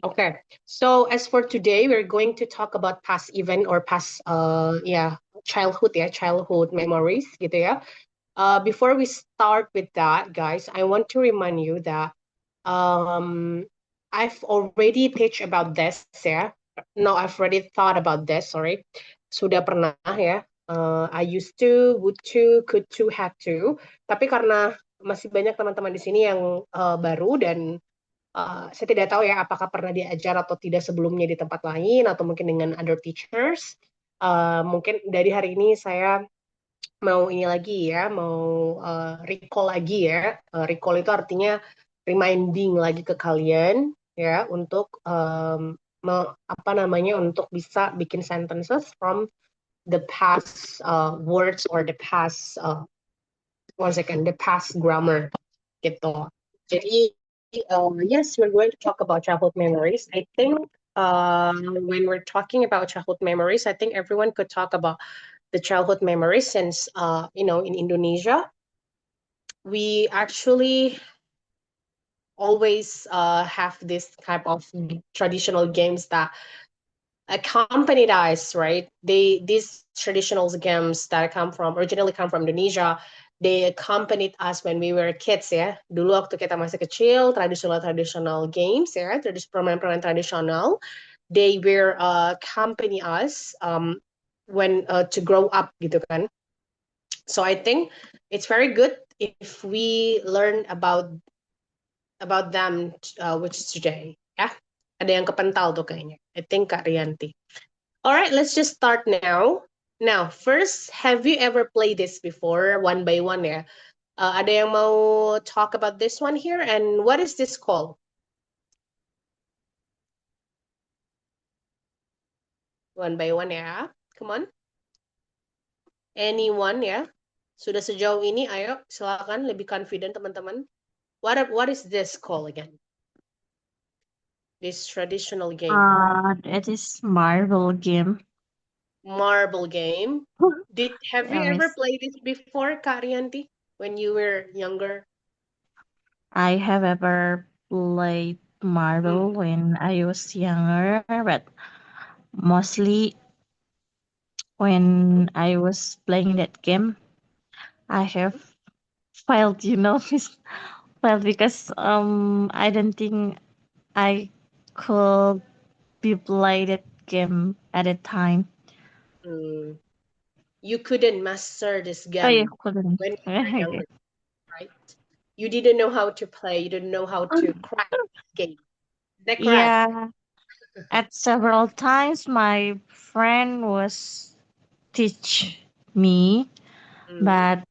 Okay, so as for today, we're going to talk about past event or past, childhood memories, gitu ya. Before we start with that, guys, I want to remind you that um, I've already teach about this ya. No, I've already thought about this. Sorry, sudah pernah ya. I used to, would to, could to, had to. Tapi karena masih banyak teman-teman di sini yang baru dan saya tidak tahu ya apakah pernah diajar atau tidak sebelumnya di tempat lain atau mungkin dengan other teachers. Mungkin dari hari ini saya mau ini lagi ya, mau recall lagi ya. Recall itu artinya reminding lagi ke kalian ya untuk apa namanya untuk bisa bikin sentences from the past words or the past one second the past grammar gitu. Jadi yes, we're going to talk about childhood memories. I think when we're talking about childhood memories, I think everyone could talk about the childhood memories since in Indonesia we actually always have this type of traditional games that accompanied us, right? These traditional games that originally come from Indonesia, they accompanied us when we were kids ya. Dulu waktu kita masih kecil, traditional games ya, permainan-permainan tradisional, they were accompany us when to grow up gitu kan. So I think it's very good if we learn about them, which is today. Ya, ada yang kepental tuh kayaknya. I think Kak Rianti. All right, let's just start now. Now, first, have you ever played this before, one by one ya? Ada yang mau talk about this one here? And what is this called? One by one ya. Come on. Anyone ya? Sudah sejauh ini, ayo silakan lebih confident teman-teman. What is this called again? This traditional game. It is marble game. Marble game. Have you Yeah, ever miss. played this before, Kak Rianti, when you were younger? I have ever played Mm. marble when I was younger, but mostly when I was playing that game, I have failed, miss. Failed because I don't think I could be played that game at a time. Mm. You couldn't master this Oh yeah, game couldn't. when you were younger, right? You didn't know how to play. You didn't know how to crack this game. Is that correct? Yeah, at several times my friend was teach me, Mm. but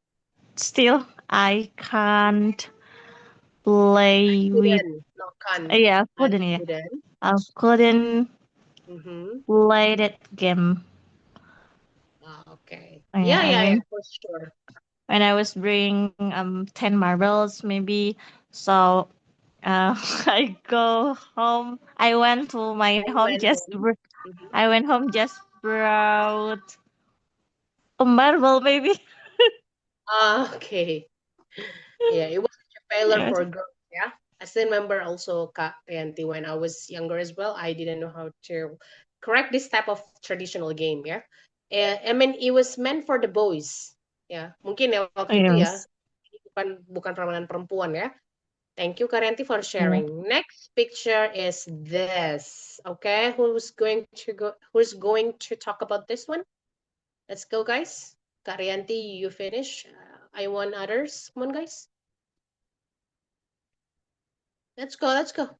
still I can't play with. Couldn't. No, can. Yeah, I couldn't. Yeah, couldn't. I couldn't Mm-hmm. play that game. Okay. Yeah, Yeah, and yeah, yeah, for sure. when I was bring 10 marbles maybe, so I go home. I went to my I home went just. home. Mm-hmm. I went home just brought a marble maybe. Okay. Yeah, it was such a failure Yes. for girls. Yeah. I still remember also Kak Rianti when I was younger as well. I didn't know how to correct this type of traditional game. Yeah. I mean, it was meant for the boys. Ya, mungkin ya waktu itu ya. Yes. Bukan permainan perempuan ya. Thank you Kak Rianti for Yeah. sharing. Next picture is this. Okay, who's going to talk about this one? Let's go, guys. Kak Rianti, you finish. I want others. Come on, guys. Let's go. Let's go.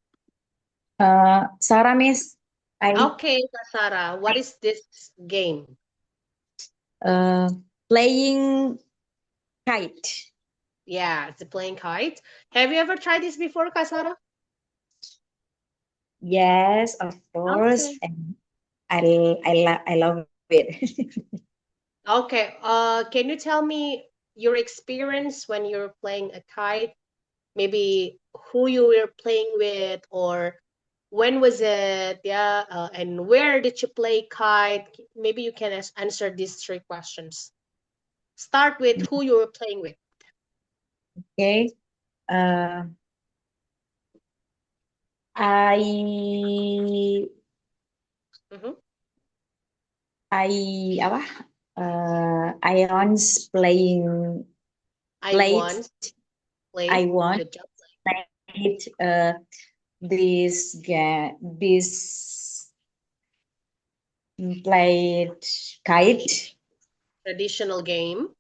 Sarah, Miss, I Okay, Kak Sarah, what is this game? uh, playing kite. Yeah, it's playing kite. Have you ever tried this before, Kak Sarah? Yes, of course, Okay. and I love it. Okay. Can you tell me your experience when you're playing a kite? Maybe who you were playing with, or when was it? Yeah, and where did you play kite? Maybe you can answer these three questions. Start with who you were playing with. Okay. Uh, I Mhm. apa? I once played I once I played. once Good job. played this game this played kite Traditional game.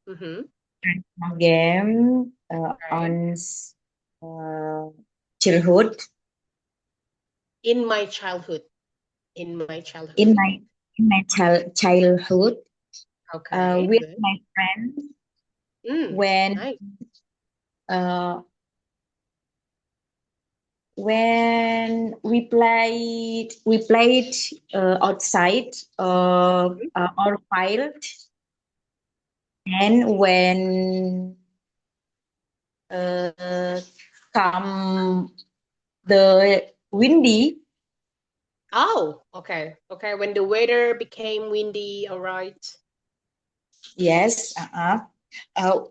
game Okay. on childhood In my childhood. In my childhood. in my childhood Okay, with good. my friends Mm, when nice. uh, when we played outside Mhm. our field, and when uh, come the windy. Oh, okay. Okay. When the weather became windy, all right. Yes,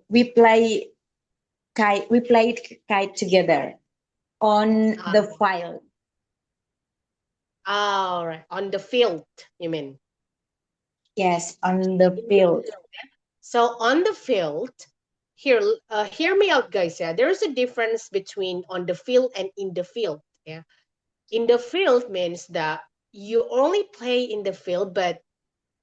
we played kite together on Uh, the field. all right. On the field, you mean? Yes, on the In the field. field. So on the field, here, hear me out, guys. Yeah, there is a difference between on the field and in the field. Yeah, in the field means that you only play in the field, but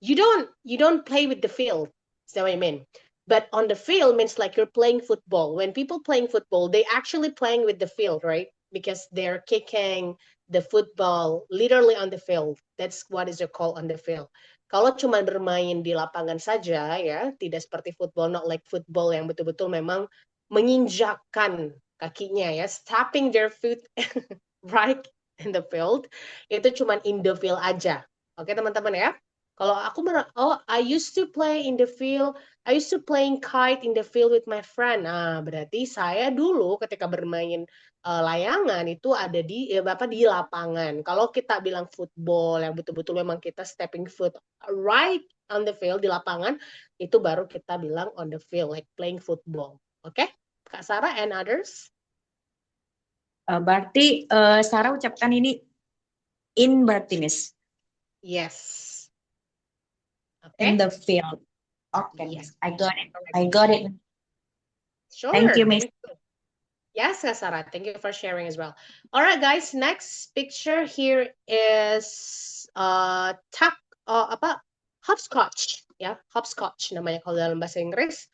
you don't play with the field. Is that what I mean? But on the field means like you're playing football. When people playing football, they actually playing with the field, right? Because they're kicking the football literally on the field. That's what is it called on the field. Kalau cuma bermain di lapangan saja, ya, tidak seperti football, not like football yang betul-betul memang menginjakkan kakinya, ya, tapping their foot right in the field, itu cuma in the field aja. Oke, teman-teman ya. Kalau aku I used to play in the field, I used to playing kite in the field with my friend. Nah, berarti saya dulu ketika bermain layangan itu ada di lapangan. Kalau kita bilang football yang betul-betul memang kita stepping foot right on the field di lapangan, itu baru kita bilang on the field like playing football. Oke? Kak Sarah and others? Berarti Sarah ucapkan ini in berarti Miss, Yes. in Okay? the field. Okay, Yes. Miss. I got it. Correct. I got it. Thank Sure. you, Miss. Thank you. Yes, Kak Sarah. Thank you for sharing as well. All right, guys. Next picture here is hopscotch. Ya, hopscotch namanya kalau dalam bahasa Inggris.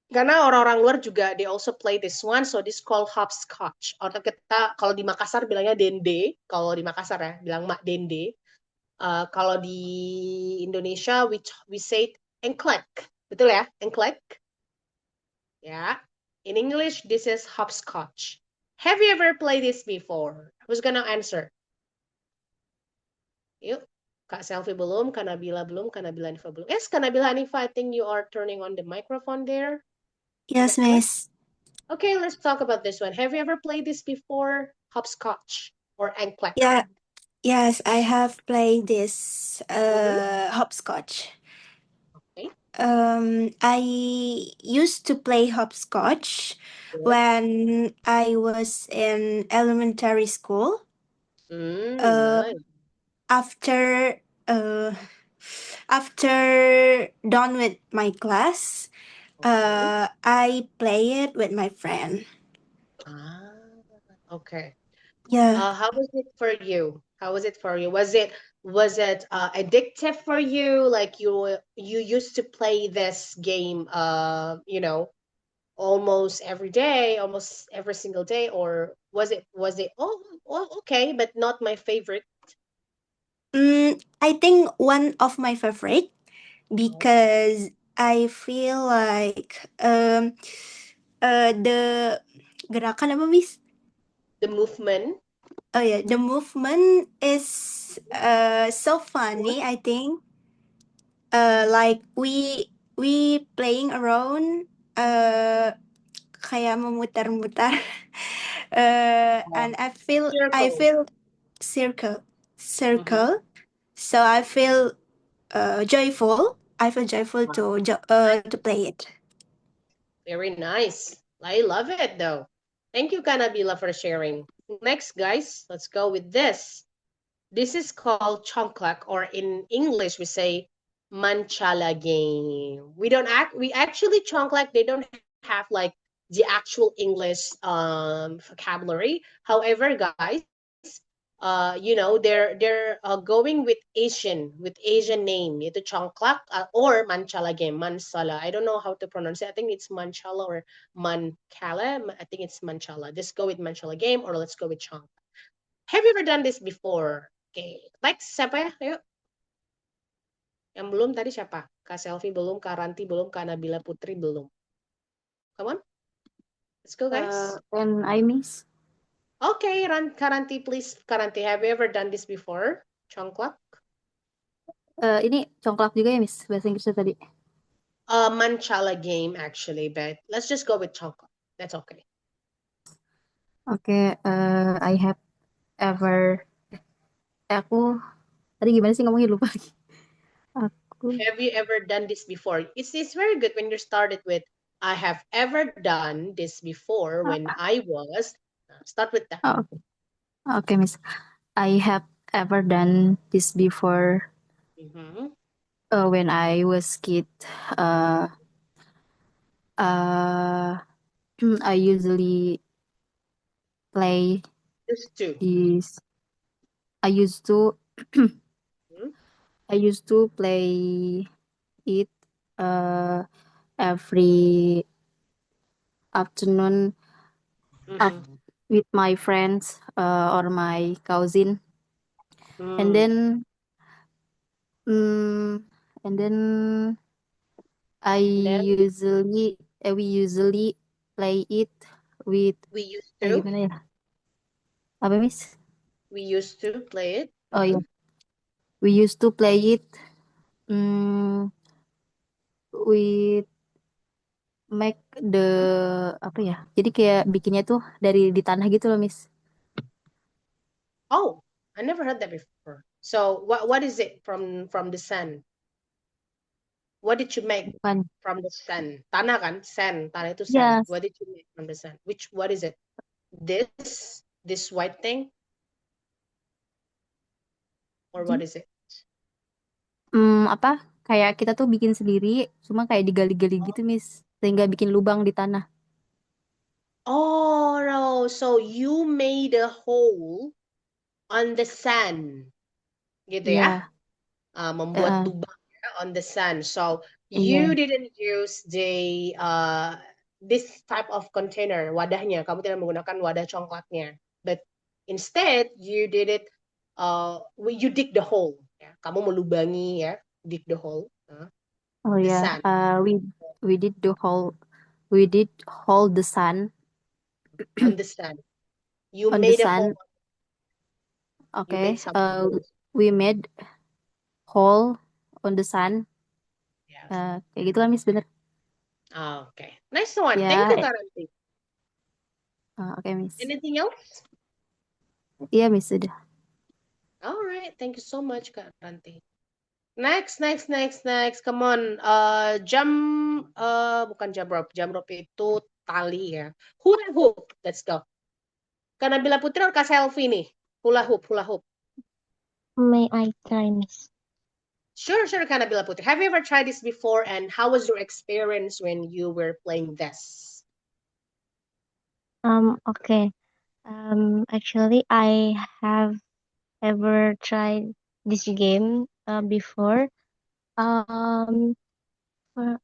Karena orang-orang luar juga they also play this one, so this called hopscotch. Atau kita kalau di Makassar bilangnya dende. Kalau di Makassar ya bilang mak dende. Kalau di Indonesia we say engklek. Betul ya? Engklek. Yeah. In English, this is hopscotch. Have you ever played this before? Who's gonna answer? Yuk. Kak Selfie belum, Kak Nabila belum, Kak Nabila Hanifa belum. Yes, Kak Nabila Hanifa, I think you are turning on the microphone there. Yes, Is that correct? Miss. Okay, let's talk about this one. Have you ever played this before? Hopscotch or engklek? Yeah, yes, I have played this hopscotch. Okay. I used to play hopscotch Good. when I was in elementary school. Nice. After after done with my class, Okay. I play it with my friend. Ah, okay. Yeah. How was it for you? How was it for you? Was it addictive for you? Like you used to play this game almost every day, almost every single day, or was it okay, but not my favorite? I think one of my favorite Oh, because I feel like the gerakan apa Miss? the movement. Oh yeah, the movement is so funny. I think like we playing around kayak memutar-mutar and I Circle. feel circle Mm-hmm. circle, so I feel joyful. I feel joyful to play it. Very nice. I love it though. Thank you, Kanabila, for sharing. Next, guys, let's go with this. This is called chongklak, or in English we say manchala game. We actually chongklak, they don't have like the actual English vocabulary. However, guys, they're going with Asian name, yaitu chongklak, or manchala game, mansala. I don't know how to pronounce it. I think it's manchala or mankala. I think it's manchala. Just go with manchala game, or let's go with chongklak. Have you ever done this before? Okay, next siapa ya? Ayo. Yang belum tadi siapa? Kak Selvi belum, Kak Ranti belum, Kak Nabila Putri belum. Come on, let's go, guys. And I miss. Okay, Kak Ranti, please. Kak Ranti, have you ever done this before? Chongklak? Ini congklak juga ya, Miss, bahasa Inggrisnya tadi. Manchala game, actually, but let's just go with chongklak. That's okay. Oke, I have ever. Aku tadi gimana sih ngomongnya, lupa lagi. Aku Have you ever done this before? It's very good when you started with I have ever done this before when I was. Start with that. oh, oke, Miss. I have ever done this before Mhm. when I was kid. Uh, I usually play Used to. this. I used to Mhm. I used to play it every afternoon Mhm. with my friends or my cousin, and Mm. then mm, and then Then we usually play it with we used to. gimana ya? Apa, Miss? We used to play it. Oh ya, we used to play it with make the apa ya? Jadi kayak bikinnya tuh dari di tanah gitu loh, Miss. Oh, I never heard that before. So what is it from the sand? What did you make Bukan. from the sand? Tanah kan? Sand. Tanah itu sand. Yes. What did you make from the sand? What is it? This white thing? Or what is it? Apa? Kayak kita tuh bikin sendiri, cuma kayak digali-gali gitu, Miss. Sehingga bikin lubang di tanah. Oh no, so you made a hole on the sand. Gitu ya? Iya. Membuat lubang on the sand. So Iya. you didn't use this type of container, wadahnya. Kamu tidak menggunakan wadah congklaknya. But instead you did it, you dig the hole. Ya. Kamu melubangi ya, dig the hole. Oh The ya, sand. we did hold the sun On the sand. You on the made a hole. sun. You Okay. made some holes. We made hole on the sun. Yes. Kayak gitu lah, Miss, bener. Okay. Nice one. Ya. Thank you, Karanti. Oke, Miss. Anything else? Iya, Miss, sudah. All right. Thank you so much, Karanti. Next. Come on. Bukan jam rope. Jam rope itu tali ya. Hula hoop. Let's go. Kak Nabila Putri atau Kak Selfie nih? Hula hoop. May I try, Miss? Sure, Kak Nabila Putri. Have you ever tried this before, and how was your experience when you were playing this? Okay. Actually, I have ever tried this game before. For,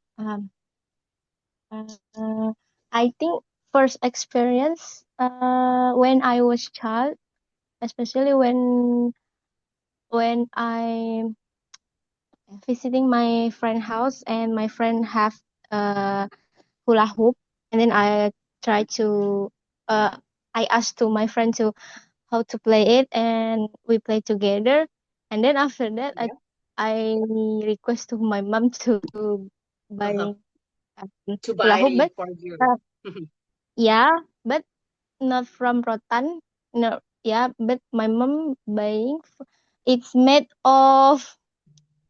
I think first experience when I was child, especially when I visiting my friend house and my friend have hula hoop, and then try to I asked to my friend to how to play it, and we play together. And then after that, Yeah. I request to my mom to buy To hula hoop, buy but for you. yeah, but not from Rotan. No, yeah, but my mom buying. It's made of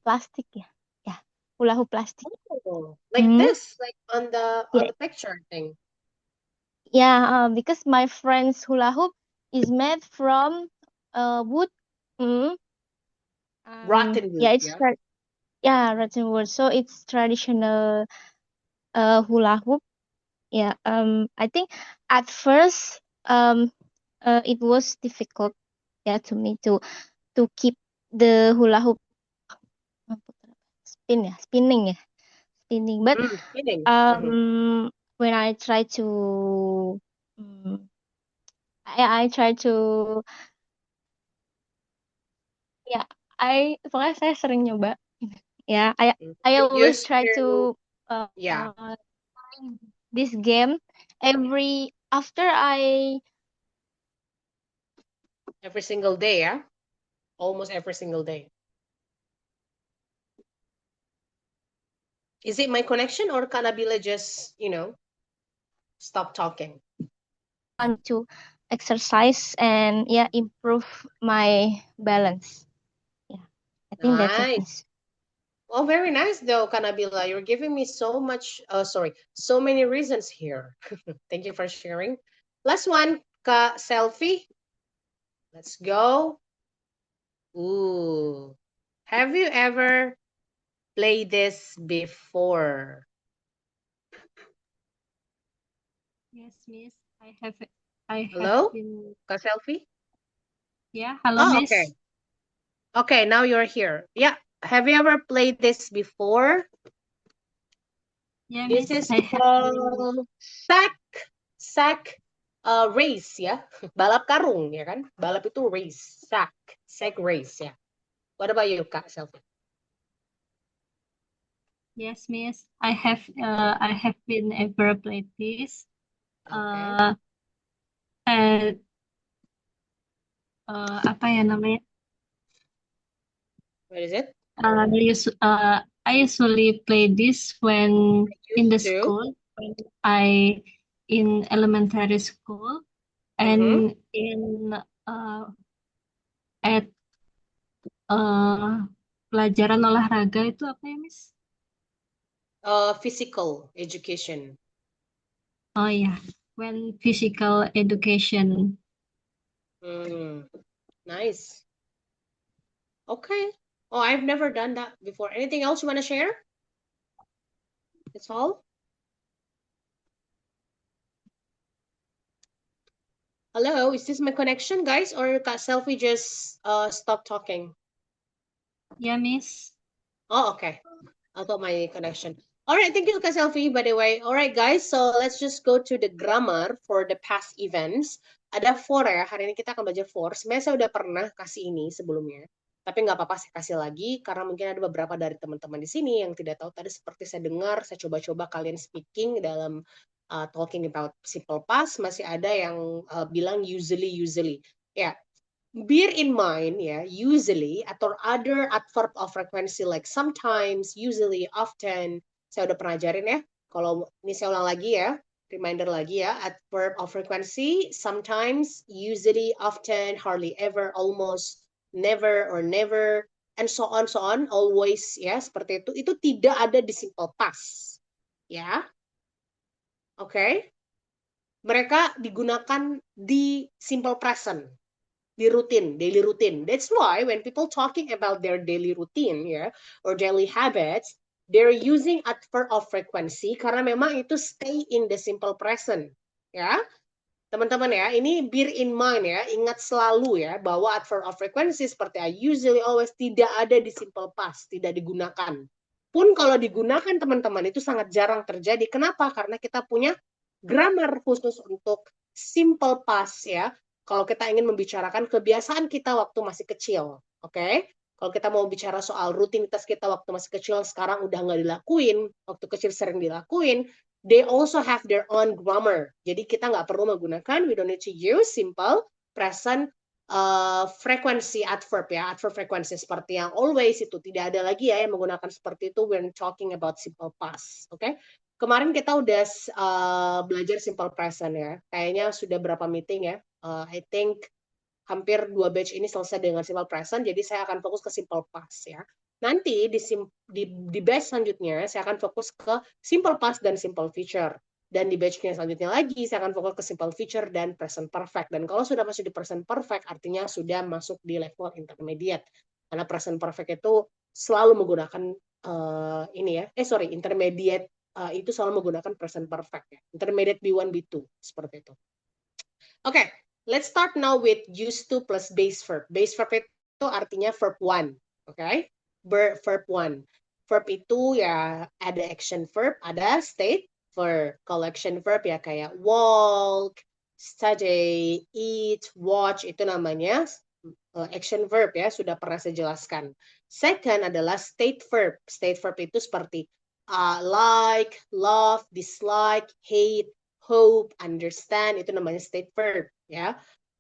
plastic, yeah, hula hoop plastic. Oh, like this, like on the Yeah. picture thing. Yeah, because my friend's hula hoop is made from wood. Mm. Rotten Yeah, wood, it's yeah. rotten wood. So it's traditional hula hoop. Yeah. I think at first it was difficult, yeah, to me to keep the hula hoop spinning. But Spinning. when I try to um, I try to ya pokoknya saya sering nyoba ya. I You always used try to, to yeah, find this game every after every single day, yeah? Almost every single day. Is it my connection or Kanabila just, stop talking? want to exercise and improve my balance. Yeah, I think that's it. Nice. Oh, very nice though, Kanabila. You're giving me so many reasons here. Thank you for sharing. Last one, selfie. Let's go. Ooh. Have you ever played this before? Yes, Miss. I have Hello? been. Selfie? Yeah, hello, Oh, Miss. okay. Okay, now you're here. Yeah. Have you ever played this before? Yeah, This Miss. is I have been. called sack race ya. Balap karung ya kan? Balap itu race, sack race ya. What about you, Kak Selfie? Yes, Miss. I have been ever played this. Okay. And apa ya namanya? What is it? I usually play this when in the Used to. school, when I in elementary school, Mm-hmm. and in at pelajaran olahraga itu apa ya, Miss? Physical education. Oh yeah, when physical education. Nice. Okay. Oh, I've never done that before. Anything else you want to share? That's all? Hello, is this my connection, guys? Or Kak Selfie just stopped talking? Yeah, Miss. Oh, okay. I thought my connection. All right, thank you, Kak Selfie, by the way. All right, guys, so let's just go to the grammar for the past events. Ada for ya, hari ini kita akan belajar for. Sebenarnya saya udah pernah kasih ini sebelumnya, tapi nggak apa-apa saya kasih lagi, karena mungkin ada beberapa dari teman-teman di sini yang tidak tahu. Tadi seperti saya dengar, saya coba-coba kalian speaking dalam talking about simple past, masih ada yang bilang usually. Ya, bear in mind ya, usually atau other adverb of frequency like sometimes, usually, often. Saya udah pernah ajarin ya. Kalau ini saya ulang lagi ya, reminder lagi ya, adverb of frequency, sometimes, usually, often, hardly ever, almost, never or never, and so on, always ya, seperti itu. Itu tidak ada di simple past. Ya. Oke. Mereka digunakan di simple present. Di rutin, daily routine. That's why when people talking about their daily routine, or daily habits, they're using adverb of frequency karena memang itu stay in the simple present, ya. Teman-teman ya, ini bear in mind ya, ingat selalu ya bahwa adverb of frequency seperti I usually, always tidak ada di simple past, tidak digunakan. Pun kalau digunakan teman-teman itu sangat jarang terjadi. Kenapa? Karena kita punya grammar khusus untuk simple past ya. Kalau kita ingin membicarakan kebiasaan kita waktu masih kecil, oke? Kalau kita mau bicara soal rutinitas kita waktu masih kecil, sekarang udah nggak dilakuin, waktu kecil sering dilakuin, they also have their own grammar. Jadi kita nggak perlu menggunakan, we don't need to use simple present frequency adverb ya, adverb frequency seperti yang always itu tidak ada lagi ya yang menggunakan seperti itu when talking about simple past, oke? Kemarin kita udah belajar simple present ya, kayaknya sudah berapa meeting ya, I think hampir 2 batch ini selesai dengan simple present, jadi saya akan fokus ke simple past ya. Nanti di batch selanjutnya saya akan fokus ke simple past dan simple future. Dan di batch yang selanjutnya lagi, saya akan fokus ke simple future dan present perfect. Dan kalau sudah masuk di present perfect, artinya sudah masuk di level intermediate. Karena present perfect itu selalu menggunakan intermediate itu selalu menggunakan present perfect ya. Intermediate B1, B2 seperti itu. Oke, let's start now with used to plus base verb. Base verb itu artinya verb 1. Oke. Verb 1. Verb itu ya ada action verb, ada state verb. Kalau action verb ya kayak walk, study, eat, watch, itu namanya action verb ya, sudah pernah saya jelaskan. Second adalah state verb. State verb itu seperti like, love, dislike, hate, hope, understand, itu namanya state verb ya.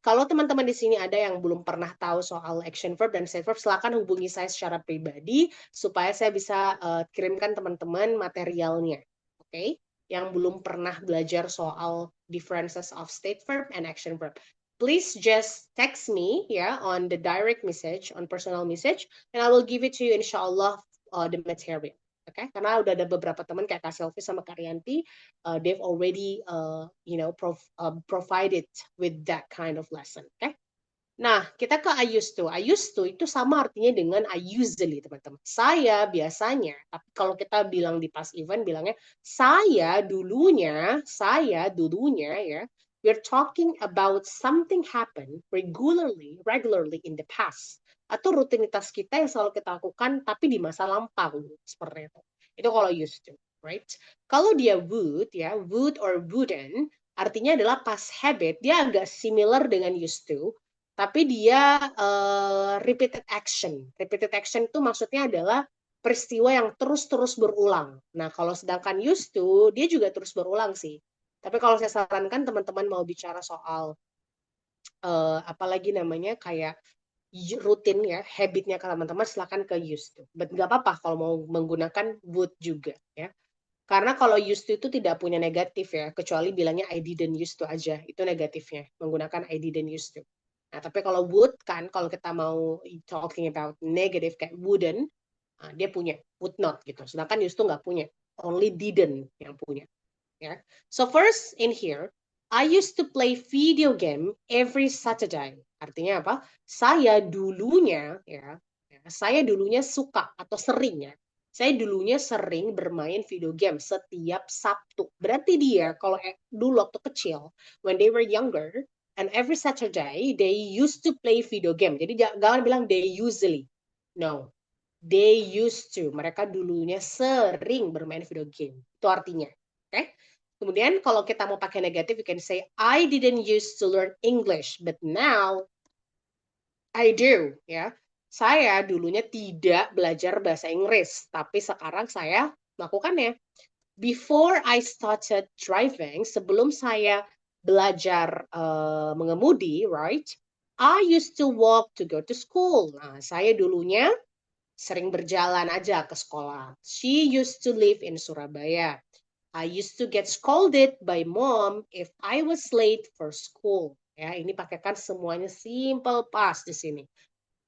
Kalau teman-teman di sini ada yang belum pernah tahu soal action verb dan state verb, silakan hubungi saya secara pribadi supaya saya bisa kirimkan teman-teman materialnya. Oke? Yang belum pernah belajar soal differences of state verb and action verb. Please just text me ya on the direct message, on personal message, and I will give it to you inshallah the material. Okay? Karena udah ada beberapa teman kayak Kak Selvi sama Kak Rianti, they've already provided with that kind of lesson. Okay? Nah, kita ke I used to. I used to itu sama artinya dengan I usually, teman-teman. Saya biasanya, tapi kalau kita bilang di past event, bilangnya saya dulunya ya. We're talking about something happen regularly in the past. Atau rutinitas kita yang selalu kita lakukan, tapi di masa lampau. Seperti itu. Itu kalau used to, right? Kalau dia would, ya, would or wouldn't, artinya adalah past habit, dia agak similar dengan used to, tapi dia repeated action. Repeated action itu maksudnya adalah peristiwa yang terus-terus berulang. Nah, kalau sedangkan used to, dia juga terus berulang sih. Tapi kalau saya sarankan teman-teman mau bicara soal apalagi namanya kayak rutin ya, habitnya ke teman-teman, silakan ke used to. But nggak apa-apa kalau mau menggunakan would juga ya. Karena kalau used to itu tidak punya negatif ya, kecuali bilangnya I didn't used to aja. Itu negatifnya, menggunakan I didn't used to. Nah, tapi kalau would kan, kalau kita mau talking about negative kayak wouldn't, dia punya would not gitu. Sedangkan used to nggak punya, only didn't yang punya. Ya. So first in here, I used to play video game every Saturday. Artinya apa? Saya dulunya suka atau sering ya. Saya dulunya sering bermain video game setiap Sabtu. Berarti dia kalau dulu waktu kecil, when they were younger, and every Saturday they used to play video game. Jadi jangan bilang they usually. No, they used to. Mereka dulunya sering bermain video game. Itu artinya. Oke? Okay? Kemudian kalau kita mau pakai negatif, you can say I didn't used to learn English, but now I do. Ya. Saya dulunya tidak belajar bahasa Inggris, tapi sekarang saya melakukannya. Before I started driving, sebelum saya belajar mengemudi, right? I used to walk to go to school. Nah, saya dulunya sering berjalan aja ke sekolah. She used to live in Surabaya. I used to get scolded by mom if I was late for school. Ya, ini pakaikan semuanya simple past di sini.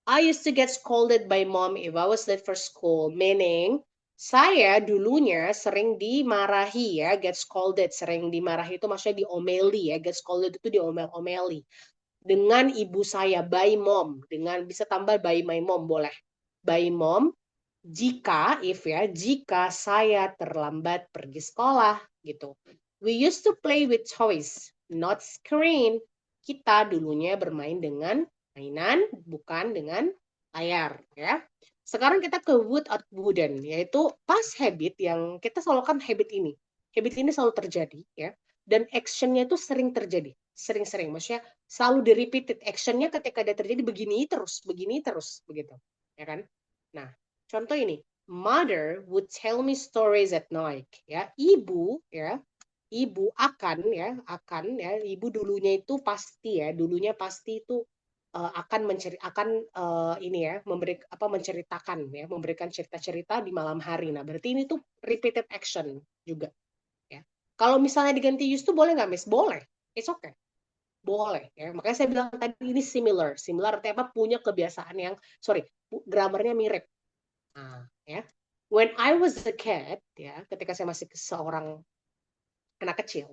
I used to get scolded by mom if I was late for school, meaning saya dulunya sering dimarahi ya, get scolded, sering dimarahi itu maksudnya diomeli ya, get scolded itu diomel-omeli. Dengan ibu saya, by mom, dengan bisa tambah by my mom boleh. By mom, jika saya terlambat pergi sekolah gitu. We used to play with toys, not screen. Kita dulunya bermain dengan mainan, bukan dengan layar ya. Sekarang kita ke would or wouldn't, yaitu past habit yang kita selalu kan habit ini. Habit ini selalu terjadi ya. Dan actionnya itu sering terjadi. Sering-sering, maksudnya selalu di-repeated. Actionnya ketika dia terjadi begini terus begitu. Ya kan? Nah, contoh ini, mother would tell me stories at night. Ya, ibu akan ibu dulunya itu pasti ya, dulunya pasti itu memberikan cerita-cerita di malam hari. Nah, berarti ini tuh repeated action juga. Ya, kalau misalnya diganti used to boleh nggak, Miss? Boleh, it's okay. Boleh ya, makanya saya bilang tadi ini similar artinya apa, punya kebiasaan yang grammarnya mirip. Nah, ya. When I was a kid, ya, ketika saya masih seorang anak kecil,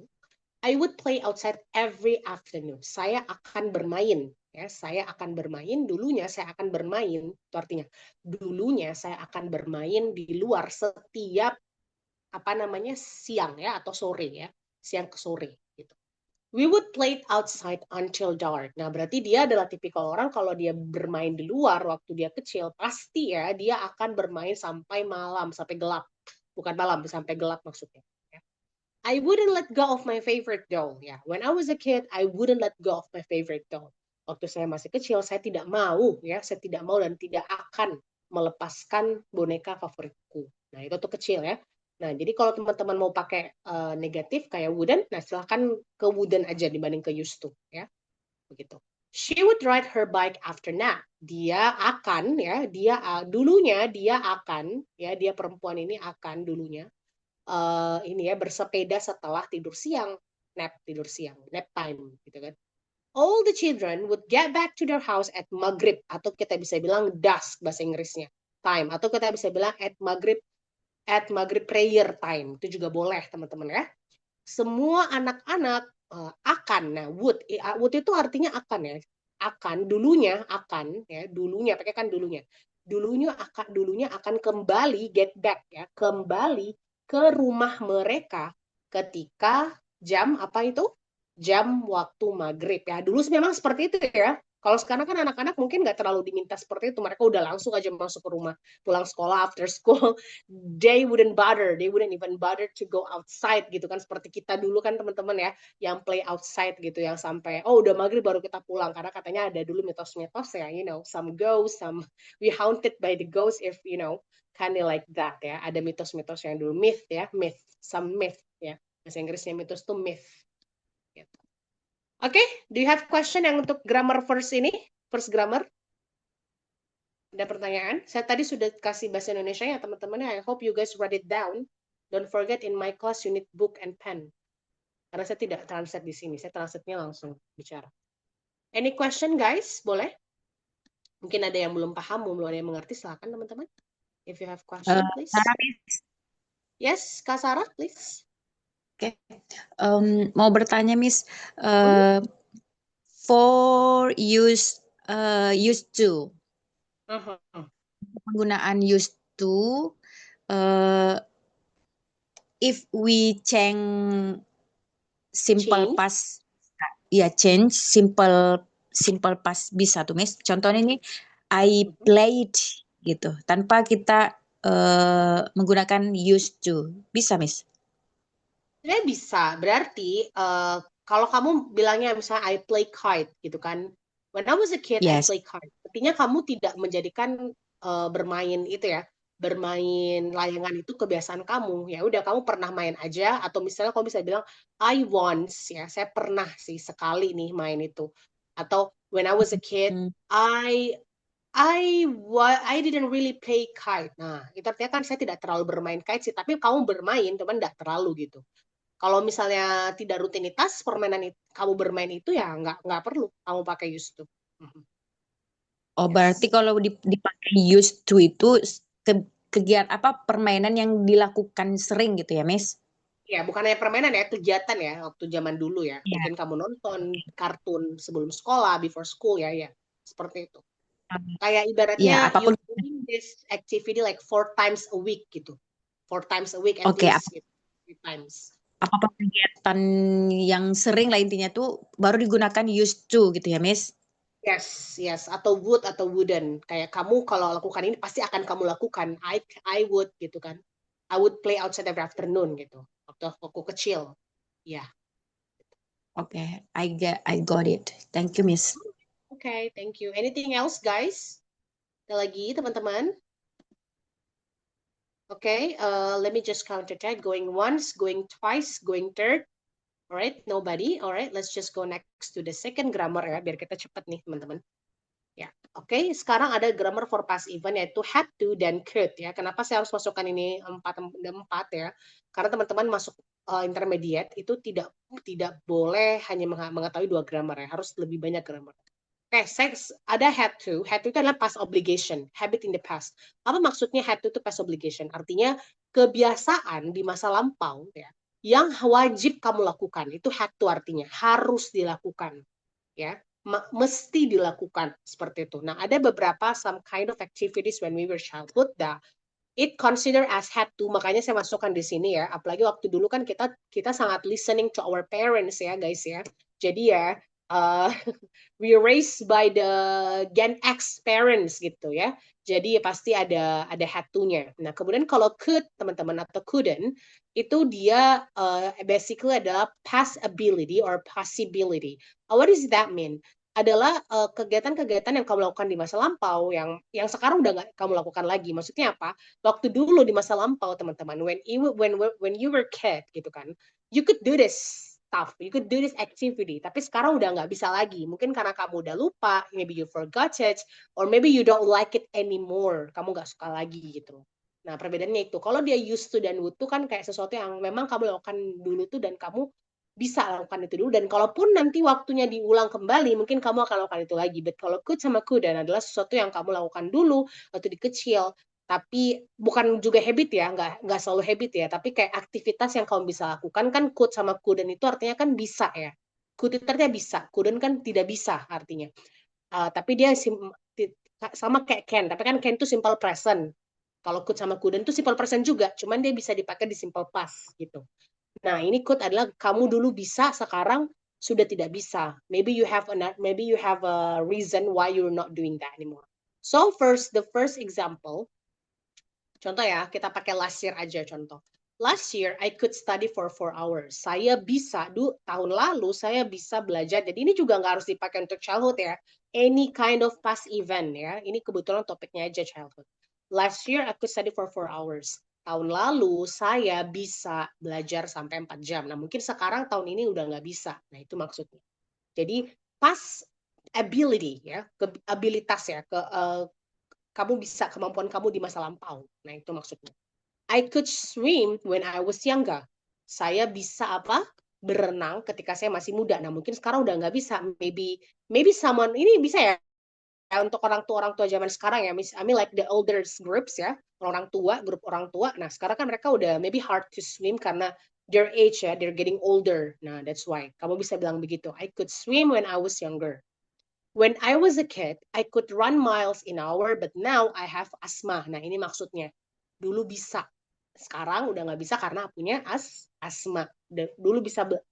I would play outside every afternoon. Saya akan bermain. Ya, saya akan bermain. Dulunya saya akan bermain. Itu artinya dulunya saya akan bermain di luar setiap siang ya atau sore ya, siang ke sore gitu. We would play outside until dark. Nah, berarti dia adalah tipikal orang kalau dia bermain di luar waktu dia kecil, pasti ya dia akan bermain sampai malam, sampai gelap. Bukan malam, sampai gelap maksudnya. I wouldn't let go of my favorite doll. Ya, when I was a kid, I wouldn't let go of my favorite doll. Waktu saya masih kecil, saya tidak mau dan tidak akan melepaskan boneka favoritku. Nah, itu tuh kecil ya. Nah, jadi kalau teman-teman mau pakai negatif kayak wouldn't, nah silahkan ke wouldn't aja dibanding ke used to ya. Begitu. She would ride her bike after nap. Dia perempuan ini akan dulunya bersepeda setelah tidur siang, nap time gitu kan. All the children would get back to their house at maghrib, atau kita bisa bilang dusk bahasa Inggrisnya, time, atau kita bisa bilang at maghrib prayer time, itu juga boleh teman-teman ya. Semua anak-anak akan, nah would itu artinya akan ya, dulunya pakai kan dulunya akan kembali, get back ya, kembali ke rumah mereka ketika jam waktu maghrib ya. Dulu memang seperti itu ya. Kalau sekarang kan anak-anak mungkin nggak terlalu diminta seperti itu. Mereka udah langsung aja masuk ke rumah, pulang sekolah, after school. They wouldn't even bother to go outside gitu kan. Seperti kita dulu kan teman-teman ya, yang play outside gitu, yang sampai, udah maghrib baru kita pulang. Karena katanya ada dulu mitos-mitos ya, some ghosts, we haunted by the ghosts if, kind of like that ya. Ada mitos-mitos yang dulu, myth ya, some myth ya. Bahasa Inggrisnya mitos tuh myth. Gitu. Oke, do you have question yang untuk grammar first grammar? Ada pertanyaan? Saya tadi sudah kasih bahasa Indonesia ya teman-teman. I hope you guys write it down. Don't forget in my class you need book and pen. Karena saya tidak translate di sini, saya translate-nya langsung bicara. Any question guys? Boleh? Mungkin ada yang belum paham, belum ada yang mengerti, silakan teman-teman. If you have question, please. Sarah, Yes, Kak Sarah, please. Oke. Mau bertanya, Miss. For used to. Penggunaan used to, if we change simple past, ya change simple past bisa tuh, Miss. Contohnya ini I played gitu, tanpa kita menggunakan used to, bisa, Miss? Sebenarnya bisa, berarti kalau kamu bilangnya misalnya I play kite gitu kan, when I was a kid Yes. I play kite, artinya kamu tidak menjadikan bermain layangan itu kebiasaan kamu, ya udah kamu pernah main aja, atau misalnya kamu bisa bilang I once, ya saya pernah sih sekali nih main itu, atau when I was a kid I didn't really play kite. Nah, itu artinya kan saya tidak terlalu bermain kite sih, tapi kamu bermain, cuman tidak terlalu gitu. Kalau misalnya tidak rutinitas permainan itu, kamu bermain itu ya nggak perlu kamu pakai used to. Oh, berarti kalau dipakai used to itu kegiatan permainan yang dilakukan sering gitu ya, Miss? Ya, bukan hanya permainan ya, kegiatan ya waktu zaman dulu ya. Mungkin kamu nonton kartun sebelum sekolah, before school ya, seperti itu. Kayak ibaratnya apapun. you're doing this activity like 4 times a week gitu. 4 times a week at least gitu. 3 times. Apa kegiatan yang sering lah intinya tuh baru digunakan used to gitu ya, Miss? Yes, atau would atau wouldn't. Kayak kamu kalau lakukan ini pasti akan kamu lakukan. I would gitu kan. I would play outside every afternoon gitu. Waktu aku kecil. Ya. Yeah. Okay, I got it. Thank you, Miss. Okay, thank you. Anything else, guys? Ada lagi, teman-teman? Okay, let me just counter check. Going once, going twice, going third. Alright, nobody. Alright, let's just go next to the second grammar ya, biar kita cepat nih, teman-teman. Ya, oke. Sekarang ada grammar for past event yaitu had to dan could ya. Kenapa saya harus masukkan ini 4 ya? Karena teman-teman masuk intermediate itu tidak boleh hanya mengetahui 2 grammar ya, harus lebih banyak grammar. Oke, ada had to. Had to itu adalah past obligation, habit in the past. Apa maksudnya had to itu past obligation? Artinya kebiasaan di masa lampau ya. yang wajib kamu lakukan. Itu had to artinya, harus dilakukan. Ya, mesti dilakukan seperti itu. Nah, ada beberapa some kind of activities when we were childhood that it consider as had to, makanya saya masukkan di sini ya. Apalagi waktu dulu kan kita sangat listening to our parents ya guys ya. Jadi ya we raised by the Gen X parents gitu ya. Jadi pasti ada had to-nya. Nah, kemudian kalau could teman-teman atau couldn't itu dia basically adalah past ability or possibility. What does that mean? Adalah kegiatan-kegiatan yang kamu lakukan di masa lampau yang sekarang udah nggak kamu lakukan lagi. Maksudnya apa? Waktu dulu di masa lampau teman-teman, when you were kid gitu kan, you could do this stuff, you could do this activity, tapi sekarang udah nggak bisa lagi. Mungkin karena kamu udah lupa, maybe you forgot it, or maybe you don't like it anymore, kamu nggak suka lagi gitu. Nah, perbedaannya itu. Kalau dia used to dan would to kan kayak sesuatu yang memang kamu lakukan dulu tuh dan kamu bisa lakukan itu dulu, dan kalaupun nanti waktunya diulang kembali mungkin kamu akan lakukan itu lagi. But kalau could sama couldn't adalah sesuatu yang kamu lakukan dulu waktu di kecil, tapi bukan juga habit ya, nggak selalu habit ya, tapi kayak aktivitas yang kamu bisa lakukan. Kan could sama couldn't itu artinya kan bisa ya, could itu artinya bisa, couldn't kan tidak bisa artinya. Tapi dia sama kayak can, tapi kan can itu simple present. Kalau could sama couldn't itu simple present juga, cuman dia bisa dipakai di simple past gitu. Nah, ini could adalah kamu dulu bisa, sekarang sudah tidak bisa. Maybe you have a reason why you're not doing that anymore. So the first example, contoh ya, kita pakai last year aja contoh. Last year I could study for 4 hours. Saya bisa, tahun lalu saya bisa belajar. Jadi ini juga nggak harus dipakai untuk childhood ya. Any kind of past event ya. Ini kebetulan topiknya aja childhood. Last year I could study for 4 hours. Tahun lalu saya bisa belajar sampai 4 jam. Nah, mungkin sekarang tahun ini udah nggak bisa. Nah, itu maksudnya. Jadi, past ability ya, abilitas ya, kamu bisa, kemampuan kamu di masa lampau. Nah, itu maksudnya. I could swim when I was younger. Saya bisa apa? Berenang ketika saya masih muda. Nah, mungkin sekarang udah nggak bisa. Maybe someone, ini bisa ya, untuk orang tua zaman sekarang ya, I mean like the older groups ya, grup orang tua. Nah, sekarang kan mereka udah maybe hard to swim karena their age ya, they're getting older. Nah, that's why kamu bisa bilang begitu. I could swim when I was younger. When I was a kid, I could run miles an hour, but now I have asthma. Nah, ini maksudnya. Dulu bisa. Sekarang udah nggak bisa karena punya asma.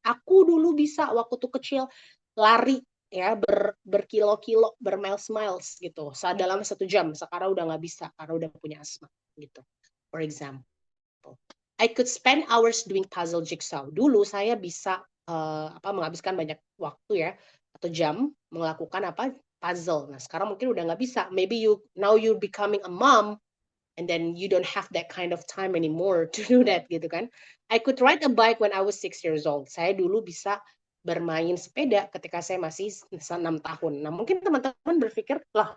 Aku dulu bisa waktu tuh kecil lari ya berkilo-kilo, bermiles-miles gitu dalam 1 jam. Sekarang udah nggak bisa karena udah punya asma gitu. For example, I could spend hours doing puzzle jigsaw. Dulu saya bisa menghabiskan banyak waktu ya atau jam melakukan puzzle. Nah, sekarang mungkin udah nggak bisa. Maybe now you're becoming a mom and then you don't have that kind of time anymore to do that gitu kan. I could ride a bike when I was 6 years old. Saya dulu bisa bermain sepeda ketika saya masih 6 tahun. Nah, mungkin teman-teman berpikir, lah,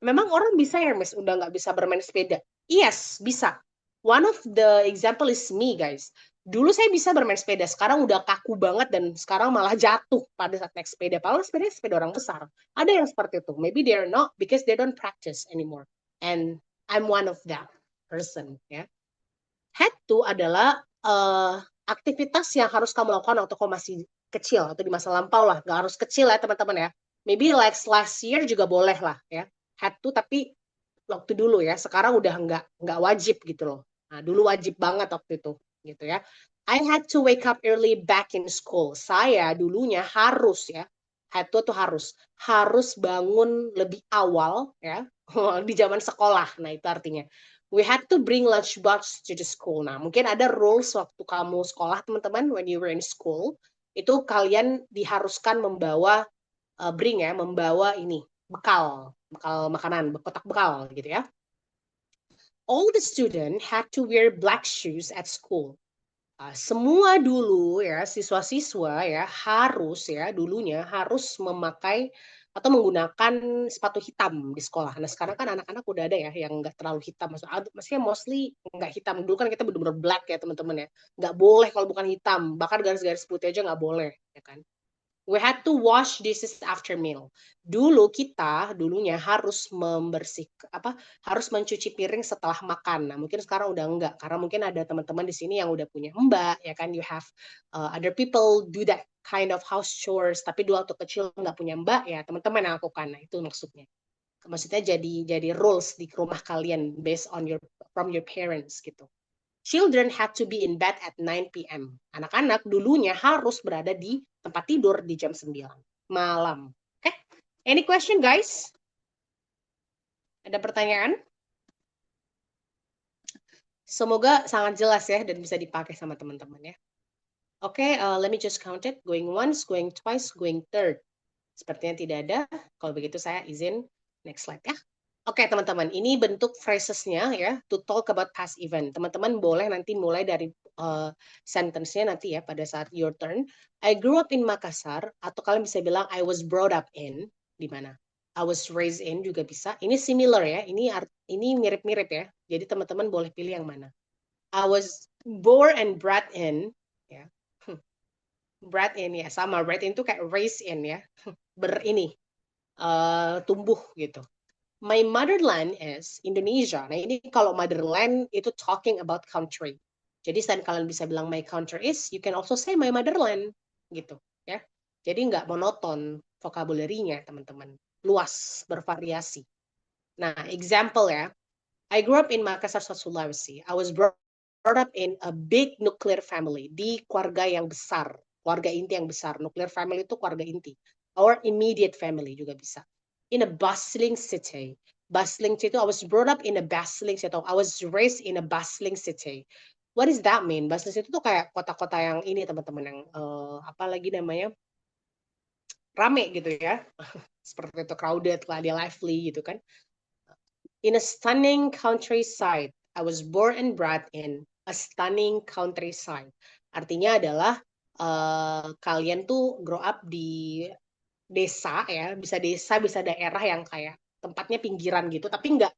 memang orang bisa ya, Miss, udah nggak bisa bermain sepeda? Yes, bisa. One of the example is me, guys. Dulu saya bisa bermain sepeda, sekarang udah kaku banget dan sekarang malah jatuh pada saat naik sepeda. Padahal sepeda orang besar. Ada yang seperti itu. Maybe they're not because they don't practice anymore. And I'm one of that person. Ya. Had to adalah aktivitas yang harus kamu lakukan waktu kamu masih kecil atau di masa lampau lah. Gak harus kecil ya teman-teman ya. Maybe like last year juga boleh lah ya. Had to tapi waktu dulu ya. Sekarang udah nggak wajib gitu loh. Nah, dulu wajib banget waktu itu gitu ya. I had to wake up early back in school. Saya dulunya harus ya. Had to tuh harus bangun lebih awal ya di zaman sekolah. Nah, itu artinya we had to bring lunch box to the school. Nah, mungkin ada rules waktu kamu sekolah, teman-teman, when you were in school, itu kalian diharuskan membawa membawa ini, bekal makanan, kotak bekal gitu ya. All the students had to wear black shoes at school. Semua dulu ya, siswa-siswa ya dulunya harus memakai atau menggunakan sepatu hitam di sekolah. Nah, sekarang kan anak-anak udah ada ya yang nggak terlalu hitam. Maksudnya mostly nggak hitam. Dulu kan kita benar-benar black ya teman-teman ya. Nggak boleh kalau bukan hitam. Bahkan garis-garis putih aja nggak boleh ya kan. We had to wash dishes after meal. Dulunya harus harus mencuci piring setelah makan. Nah, mungkin sekarang udah enggak, karena mungkin ada teman-teman di sini yang udah punya mbak, ya kan, you have other people do that kind of house chores, tapi dulu waktu kecil nggak punya mbak, ya teman-teman yang lakukan. Nah, itu maksudnya. Maksudnya jadi rules di rumah kalian based on from your parents gitu. Children had to be in bed at 9 p.m. Anak-anak dulunya harus berada di tempat tidur di jam 9 malam. Okay? Any question, guys? Ada pertanyaan? Semoga sangat jelas ya dan bisa dipakai sama teman-teman ya. Oke, let me just count it. Going once, going twice, going third. Sepertinya tidak ada. Kalau begitu saya izin next slide ya. Oke, teman-teman, ini bentuk phrasesnya ya, to talk about past event. Teman-teman boleh nanti mulai dari sentence-nya nanti ya pada saat your turn. I grew up in Makassar, atau kalian bisa bilang I was brought up in, di mana? I was raised in juga bisa. Ini similar ya, ini mirip-mirip ya. Jadi teman-teman boleh pilih yang mana. I was born and brought in, ya. Brought in ya, sama. Brought in itu kayak raised in ya. Tumbuh gitu. My motherland is Indonesia. Nah, ini kalau motherland itu talking about country. Jadi selain kalian bisa bilang my country is, you can also say my motherland gitu ya. Jadi nggak monoton vocabulary-nya, teman-teman. Luas, bervariasi. Nah, example ya. I grew up in Makassar, Sulawesi. I was brought up in a big nuclear family, di keluarga yang besar, keluarga inti yang besar. Nuclear family itu keluarga inti. Or immediate family juga bisa. In a bustling city. Bustling city, I was brought up in a bustling city. I was raised in a bustling city. What does that mean? Bustling city itu kayak kota-kota yang ini, teman-teman, yang apa lagi namanya? Rame gitu ya. Seperti itu, crowded, lively gitu kan. In a stunning countryside. I was born and brought in a stunning countryside. Artinya adalah kalian tuh grow up di desa ya, bisa desa, bisa daerah yang kayak tempatnya pinggiran gitu, tapi nggak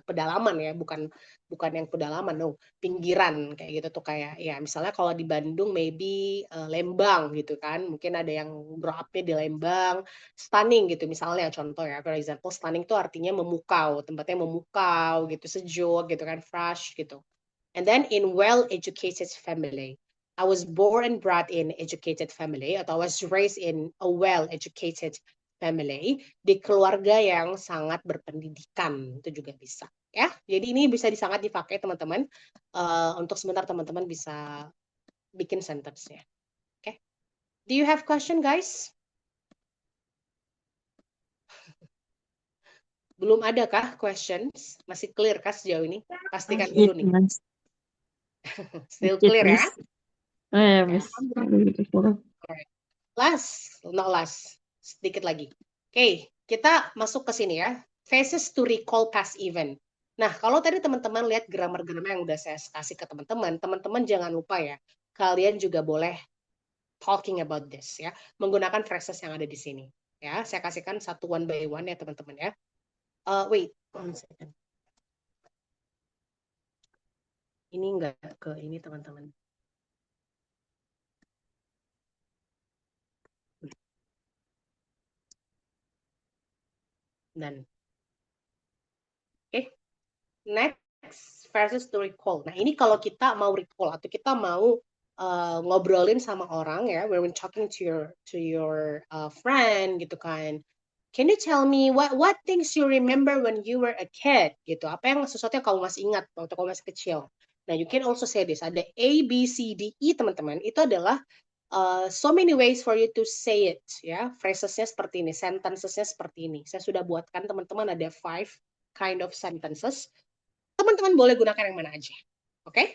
pedalaman ya, bukan yang pedalaman, no, pinggiran kayak gitu tuh, kayak ya misalnya kalau di Bandung maybe Lembang gitu kan, mungkin ada yang grow up-nya di Lembang, stunning gitu misalnya, contoh ya, for example, stunning tuh artinya memukau, tempatnya memukau gitu, sejuk gitu kan, fresh gitu. And then in well-educated family. I was born and brought in educated family, atau I was raised in a well-educated family, di keluarga yang sangat berpendidikan, itu juga bisa ya. Jadi ini bisa sangat dipakai teman-teman. Untuk sebentar teman-teman bisa bikin sentence-nya. Oke. Do you have question, guys? Belum ada kah questions? Masih clear kah sejauh ini? Pastikan dulu nih. Still clear ya? Last, sedikit lagi. Oke, kita masuk ke sini ya. Phases to recall past event. Nah, kalau tadi teman-teman lihat grammar-grammar yang udah saya kasih ke teman-teman, teman-teman jangan lupa ya, kalian juga boleh talking about this ya, menggunakan phrases yang ada di sini. Ya, saya kasihkan satu one by one ya teman-teman ya. Wait, one second. Ini enggak ke ini teman-teman. Dan next versus to recall. Nah, ini kalau kita mau recall atau kita mau ngobrolin sama orang ya, when we're talking to your friend gitu kan. Can you tell me what things you remember when you were a kid gitu? Apa yang sesuatu yang kamu masih ingat waktu kamu masih kecil? Nah, you can also say this. Ada A, B, C, D, E teman-teman. Itu adalah so many ways for you to say it ya. Phrasesnya seperti ini, sentencesnya seperti ini. Saya sudah buatkan teman-teman ada 5 kind of sentences. Teman-teman boleh gunakan yang mana aja. Oke? Okay?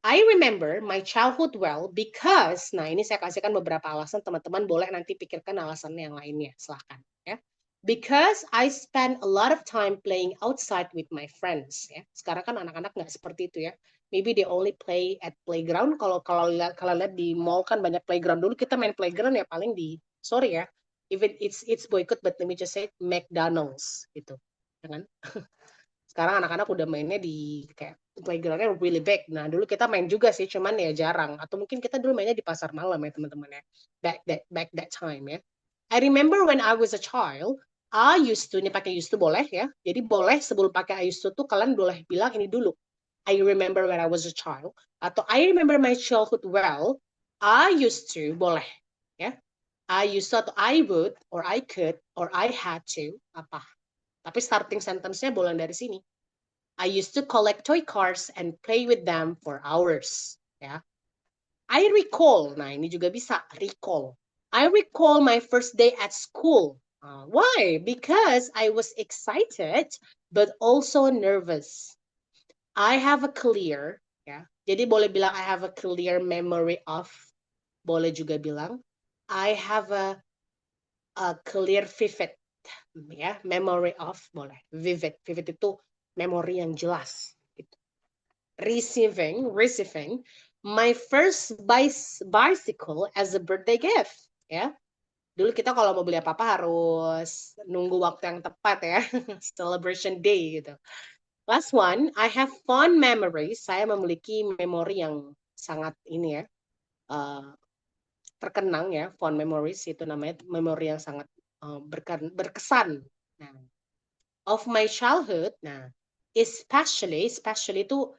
I remember my childhood well because, nah ini saya kasihkan beberapa alasan, teman-teman boleh nanti pikirkan alasan yang lainnya, silahkan ya. Because I spend a lot of time playing outside with my friends ya. Sekarang kan anak-anak nggak seperti itu ya. Maybe they only play at playground. Kalau lihat di mall kan banyak playground. Dulu kita main playground ya paling di, sorry ya, even it's boycott, but let me just say McDonald's gitu, kan? Sekarang anak-anak udah mainnya di kayak playgroundnya really big. Nah, dulu kita main juga sih, cuman ya jarang. Atau mungkin kita dulu mainnya di pasar malam ya teman-teman ya. Back that time ya. I remember when I was a child, I used to, ini pakai used to boleh ya. Jadi boleh sebelum pakai I used to tuh kalian boleh bilang ini dulu. I remember when I was a child. Atau I remember my childhood well. I used to, boleh ya. I used to, atau I would, or I could, or I had to, apa. Tapi starting sentence-nya boleh dari sini. I used to collect toy cars and play with them for hours. Ya. I recall, nah ini juga bisa, recall. I recall my first day at school. Why? Because I was excited, but also nervous. I have a clear, ya. Jadi boleh bilang I have a clear memory of. Boleh juga bilang I have a clear vivid, ya, memory of, boleh. Vivid itu memori yang jelas. Gitu. Receiving my first bicycle as a birthday gift, ya. Dulu kita kalau mau beli apa-apa harus nunggu waktu yang tepat ya, celebration day gitu. Last one, I have fond memories. Saya memiliki memori yang sangat ini ya, terkenang ya, fond memories itu namanya memori yang sangat berkesan. Nah, of my childhood, nah, especially itu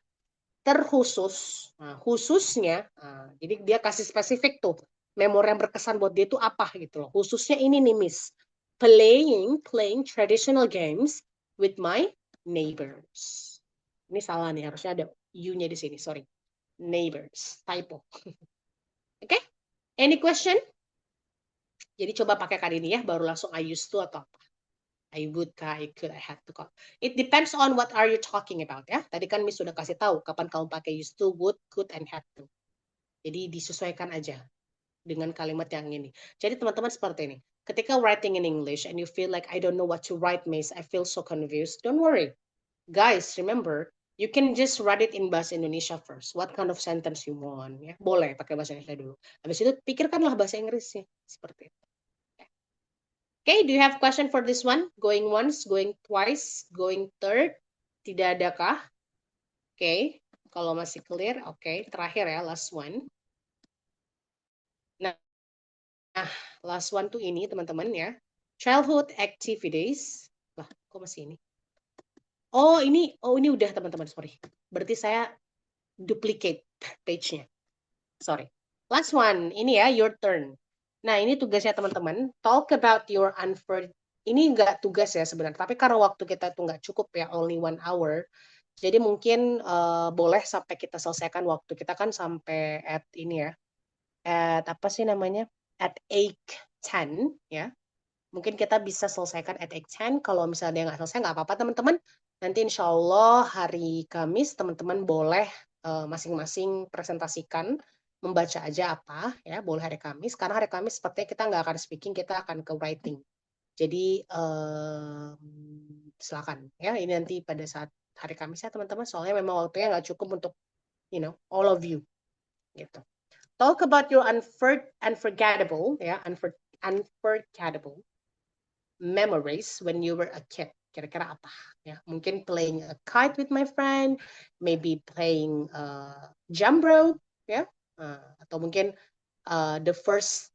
terkhusus, nah, khususnya, nah, jadi dia kasih spesifik tuh, memori yang berkesan buat dia itu apa gitu loh. Khususnya ini nih Miss, playing traditional games with my neighbors. Ini salah nih, harusnya ada you-nya di sini, sorry. Neighbors, typo. Oke, any question? Jadi coba pakai kali ini ya, baru langsung I used to atau apa. I would, I could, I had to. It depends on what are you talking about ya. Tadi kan Miss sudah kasih tahu kapan kamu pakai used to, would, could, and had to. Jadi disesuaikan aja dengan kalimat yang ini. Jadi teman-teman seperti ini. Ketika writing in English and you feel like I don't know what to write, Miss, I feel so confused. Don't worry. Guys, remember, you can just write it in bahasa Indonesia first. What kind of sentence you want? Ya, boleh pakai bahasa Indonesia dulu. Habis itu pikirkanlah bahasa Inggrisnya. Seperti itu. Okay, do you have question for this one? Going once, going twice, going third? Tidak adakah? Okay, kalau masih clear, okay. Terakhir ya, last one. Nah, last one tuh ini teman-teman ya. Childhood activities. Lah, kok masih ini? Oh ini udah teman-teman, sorry. Berarti saya duplicate page-nya. Sorry. Last one, ini ya, your turn. Nah, ini tugasnya teman-teman. Talk about your ini nggak tugas ya sebenarnya, tapi karena waktu kita itu nggak cukup ya, only 1 hour. Jadi mungkin boleh sampai kita selesaikan waktu kita kan sampai at ini ya. At apa sih namanya? At 8:10 ya. Mungkin kita bisa selesaikan at 8:10. Kalau misalnya nggak selesai nggak apa-apa teman-teman. Nanti insya Allah hari Kamis teman-teman boleh masing-masing presentasikan, membaca aja apa ya, boleh hari Kamis. Karena hari Kamis sepertinya kita nggak akan speaking, kita akan ke writing. Jadi silakan ya, ini nanti pada saat hari Kamis ya teman-teman. Soalnya memang waktunya nggak cukup untuk all of you gitu. Talk about your unforgettable ya, unforgettable memories when you were a kid. Kira-kira apa ya? Mungkin playing a kite with my friend, maybe playing jump rope ya, atau mungkin the first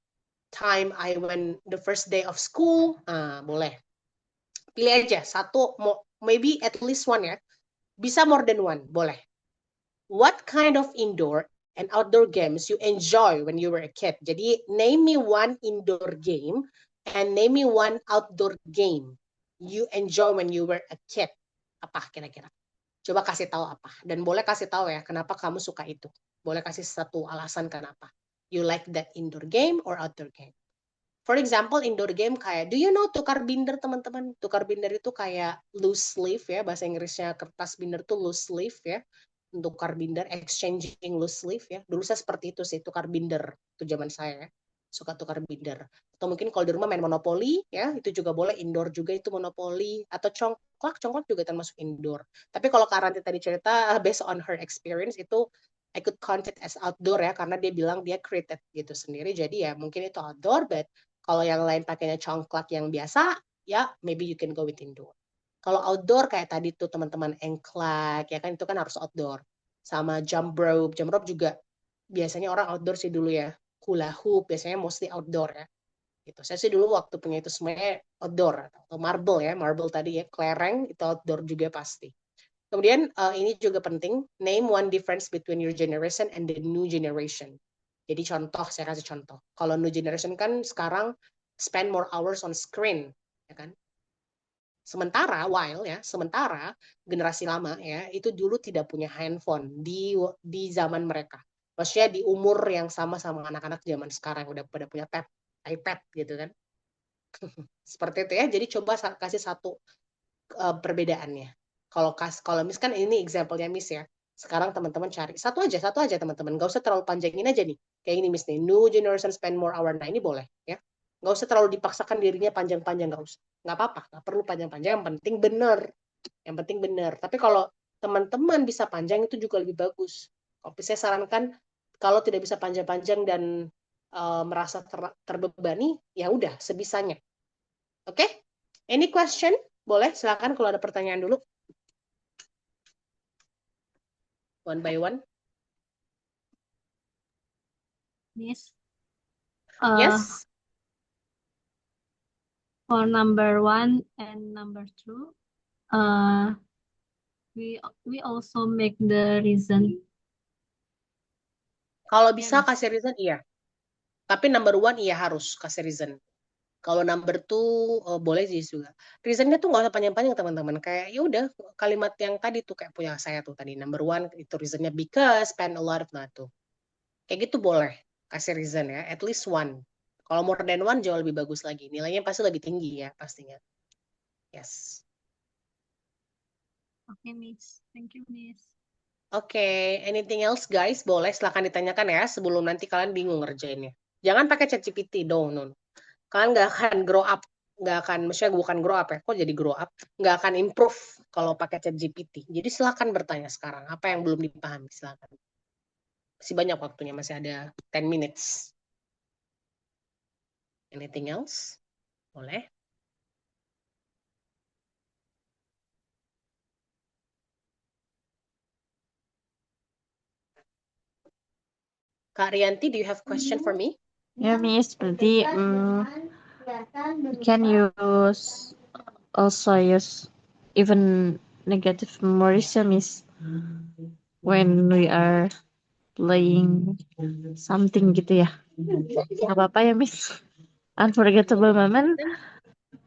time the first day of school, boleh. Pilih aja satu, maybe at least one ya. Bisa more than one, boleh. What kind of indoor and outdoor games you enjoy when you were a kid? Jadi name me one indoor game and name me one outdoor game you enjoy when you were a kid. Apa kira-kira? Coba kasih tahu apa. Dan boleh kasih tahu ya kenapa kamu suka itu. Boleh kasih satu alasan kenapa. You like that indoor game or outdoor game. For example, indoor game kayak, do you know tukar binder teman-teman? Tukar binder itu kayak loose leaf ya, bahasa Inggrisnya kertas binder tuh loose leaf ya. Tukar binder, exchanging loose leaf ya. Dulu saya seperti itu sih, tukar binder. Itu zaman saya ya. Suka tukar binder. Atau mungkin kalau di rumah main monopoli ya, itu juga boleh, indoor juga itu monopoli. Atau congklak juga termasuk indoor. Tapi kalau Karanti tadi cerita, based on her experience, itu I could count it as outdoor ya, karena dia bilang dia created gitu sendiri. Jadi ya mungkin itu outdoor, but kalau yang lain pakainya congklak yang biasa, ya maybe you can go with indoor. Kalau outdoor kayak tadi tuh teman-teman engklek, ya kan itu kan harus outdoor. Sama jump rope juga biasanya orang outdoor sih dulu ya. Hula hoop biasanya mostly outdoor ya. Gitu. Saya sih dulu waktu punya itu semuanya outdoor. Atau marble ya, marble tadi ya, kelereng itu outdoor juga pasti. Kemudian ini juga penting, name one difference between your generation and the new generation. Jadi contoh, saya kasih contoh. Kalau new generation kan sekarang spend more hours on screen, ya kan? Sementara generasi lama ya itu dulu tidak punya handphone di zaman mereka. Maksudnya di umur yang sama anak-anak zaman sekarang udah pada punya iPad gitu kan. Seperti itu ya. Jadi coba kasih satu perbedaannya. Kalau Miss kan ini example-nya Miss ya. Sekarang teman-teman cari satu aja teman-teman. Gak usah terlalu panjangin aja nih. Kayak ini Miss nih, new generation spend more hour. Nah ini boleh ya. Gak usah terlalu dipaksakan dirinya panjang-panjang, gak usah. Gak apa-apa, gak perlu panjang-panjang. Yang penting benar. Tapi kalau teman-teman bisa panjang itu juga lebih bagus. Kalau saya sarankan kalau tidak bisa panjang-panjang dan merasa terbebani, ya udah sebisanya. Oke? Any question? Boleh, silakan kalau ada pertanyaan dulu. One by one. Miss, Yes. for number 1 and number 2, we also make the reason. Kalau bisa kasih reason iya. Tapi number 1 iya harus kasih reason. Kalau number 2 boleh sih juga. Reasonnya tuh nggak usah panjang-panjang teman-teman. Kayak ya udah kalimat yang tadi tuh kayak punya saya tuh tadi number 1 itu reasonnya because spend a lot of tuh. Kayak gitu boleh kasih reason ya. At least one. Kalau more than one jauh lebih bagus lagi. Nilainya pasti lebih tinggi ya pastinya. Yes. Oke, Miss. Thank you, Miss. Oke, anything else guys? Boleh silakan ditanyakan ya sebelum nanti kalian bingung ngerjainnya. Jangan pakai ChatGPT dong, no. Kalian nggak akan grow up, maksudnya bukan grow up ya, kok jadi grow up, nggak akan improve kalau pakai ChatGPT. Jadi silakan bertanya sekarang, apa yang belum dipahami silakan. Masih banyak waktunya, masih ada 10 minutes. Anything else? Boleh. Kak Rianti, do you have question for me? Ya, Miss, berarti can also use even negative memories, ya, Miss, when we are playing something gitu ya. Nggak apa-apa ya, Miss. Unforgettable moment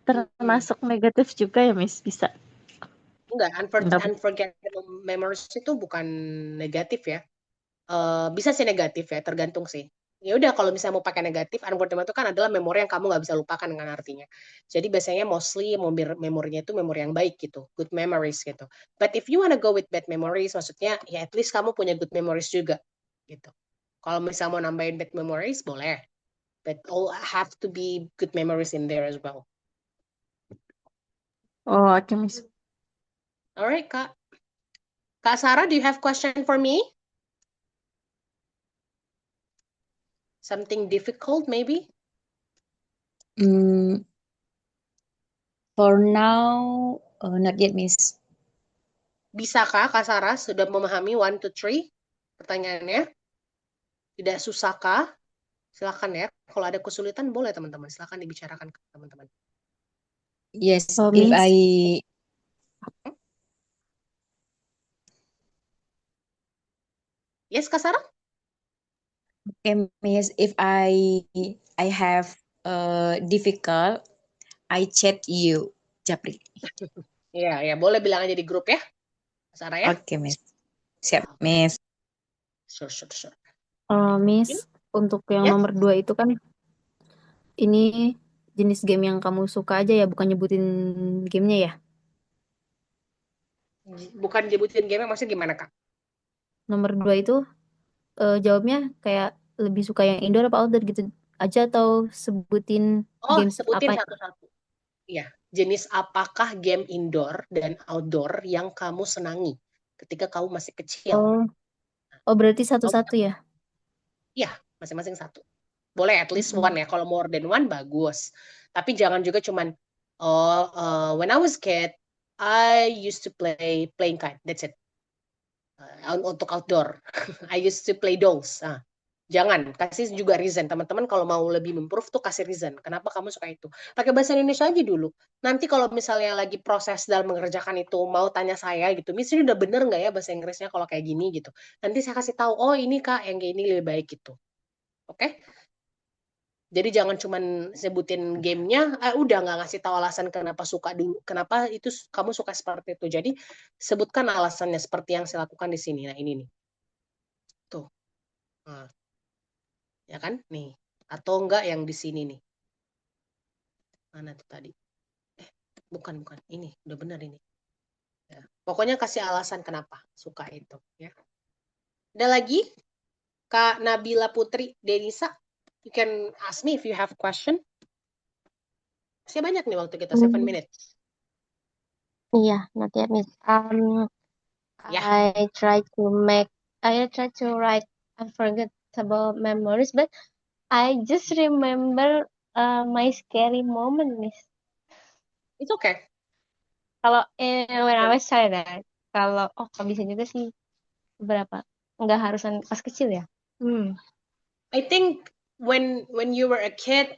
termasuk negatif juga ya, Miss? Bisa. Enggak, unforgettable memories itu bukan negatif ya. Bisa sih negatif ya, tergantung sih. Ya udah kalau misalnya mau pakai negatif, unforgettable itu kan adalah memori yang kamu nggak bisa lupakan kan artinya. Jadi biasanya mostly memorinya itu memori yang baik gitu, good memories gitu. But if you wanna go with bad memories, maksudnya ya at least kamu punya good memories juga gitu. Kalau misalnya mau nambahin bad memories boleh, but all have to be good memories in there as well. Oh, oke, Miss. Alright, Kak. Kak Sarah, do you have question for me? Something difficult maybe? For now, not yet, Miss. Bisakah Kak Sarah sudah memahami 1, 2, 3? Pertanyaannya, tidak susahkah? Silakan ya. Kalau ada kesulitan boleh teman-teman. Silakan dibicarakan ke teman-teman. Yes, Miss, Yes, Kak Sarah? Okay, Miss, if I have difficult, I chat you, Japri. Ya, boleh bilang aja di grup ya, Kak Sarah ya. Oke, Miss. Siap, Miss. Sure. Miss, untuk yang Ya. nomor 2 itu kan ini jenis game yang kamu suka aja ya, bukan nyebutin gamenya ya? Bukan nyebutin game, maksudnya gimana Kak? Nomor 2 itu jawabnya kayak lebih suka yang indoor apa outdoor gitu aja, atau sebutin games Sebutin apa? satu-satu. Iya, jenis apakah game indoor dan outdoor yang kamu senangi ketika kamu masih kecil? Berarti satu-satu ya? Iya, masing-masing satu. Boleh at least one ya. Kalau more than one bagus. Tapi jangan juga cuman when I was kid I used to play playing kite. That's it. Untuk outdoor. I used to play those. Jangan kasih juga reason, teman-teman. Kalau mau lebih improve tuh kasih reason kenapa kamu suka itu. Pakai bahasa Indonesia aja dulu. Nanti kalau misalnya lagi proses dalam mengerjakan itu mau tanya saya gitu, Miss ini udah bener nggak ya bahasa Inggrisnya kalau kayak gini gitu. Nanti saya kasih tahu, oh ini Kak yang kayak ini lebih baik gitu. Oke? Jadi jangan cuman sebutin gamenya, udah nggak ngasih tahu alasan kenapa suka dulu, kenapa itu kamu suka seperti itu. Jadi sebutkan alasannya seperti yang saya lakukan di sini. Nah ini nih, tuh, nah, ya kan, nih, atau enggak yang di sini nih, mana tuh tadi? Bukan, ini udah benar ini. Ya. Pokoknya kasih alasan kenapa suka itu, ya. Ada lagi, Kak Nabila Putri Denisa, you can ask me if you have question. Masih banyak nih waktu kita 7 minutes. Yeah, not yet, Miss. Yeah. I try to write unforgettable memories, but I just remember my scary moment, Miss. It's okay. Kalau when I was child ya, kalau bisa juga sih beberapa. Nggak harusan pas kecil ya. I think when you were a kid,